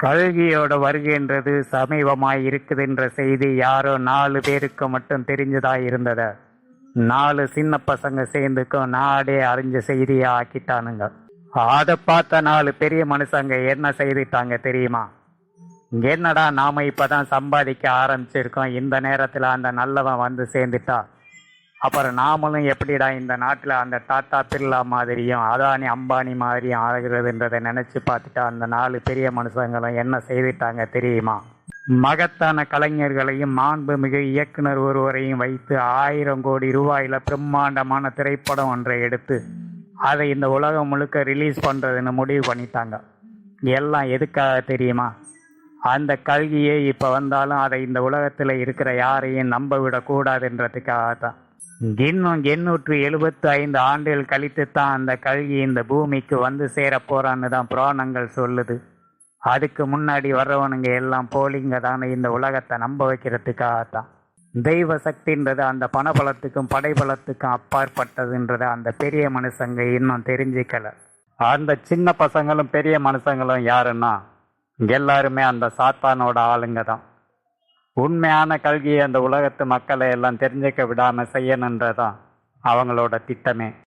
கல்கியோட வருகைன்றது சமீபமாய் இருக்குதுன்ற செய்தி யாரோ 4 பேருக்கு மட்டும் தெரிஞ்சதா இருந்தத 4 சின்ன பசங்க சேர்ந்துக்கும் நாடே அறிஞ்ச செய்தியா ஆக்கிட்டானுங்க. அதை பார்த்த 4 பெரிய மனுஷங்க என்ன செய்துட்டாங்க தெரியுமா? என்னடா நாம இப்பதான் சம்பாதிக்க ஆரம்பிச்சிருக்கோம், இந்த நேரத்துல அந்த நல்லவன் வந்து சேர்ந்துட்டா அப்புறம் நாமளும் எப்படிடா இந்த நாட்டில் அந்த டாட்டா பிர்லா மாதிரியும் அதானி அம்பானி மாதிரியும் ஆகிறதுன்றதை நினச்சி பார்த்துட்டா அந்த 4 பெரிய மனுஷங்களும் என்ன செய்துட்டாங்க தெரியுமா? மகத்தான கலைஞர்களையும் மாண்புமிகு இயக்குனர் ஒருவரையும் வைத்து 1000 கோடி ரூபாயில் பிரம்மாண்டமான திரைப்படம் ஒன்றை எடுத்து அதை இந்த உலகம் முழுக்க ரிலீஸ் பண்ணுறதுன்னு முடிவு பண்ணிட்டாங்க. எல்லாம் எதுக்காக தெரியுமா? அந்த கல்வியே இப்போ வந்தாலும் அதை இந்த உலகத்தில் இருக்கிற யாரையும் நம்ப விடக்கூடாதுன்றதுக்காக தான். இன்னும் 875 ஆண்டுகள் கழித்து தான் அந்த கல்வி இந்த பூமிக்கு வந்து சேர போறான்னு தான் புராணங்கள் சொல்லுது. அதுக்கு முன்னாடி வர்றவனுங்க எல்லாம் போலிங்க தானே இந்த உலகத்தை நம்ப வைக்கிறதுக்காகத்தான். தெய்வ சக்தின்றது அந்த பணபலத்துக்கும் படைபலத்துக்கும் அப்பாற்பட்டதுன்றதை அந்த பெரிய மனுஷங்க இன்னும் தெரிஞ்சிக்கல. அந்த சின்ன பசங்களும் பெரிய மனுஷங்களும் யாருன்னா எல்லாருமே அந்த சாத்தானோட ஆளுங்க தான். உண்மையான கல்வியை அந்த உலகத்து மக்களை எல்லாம் தெரிஞ்சுக்க விடாம செய்யணுன்றதான் அவங்களோட திட்டமே.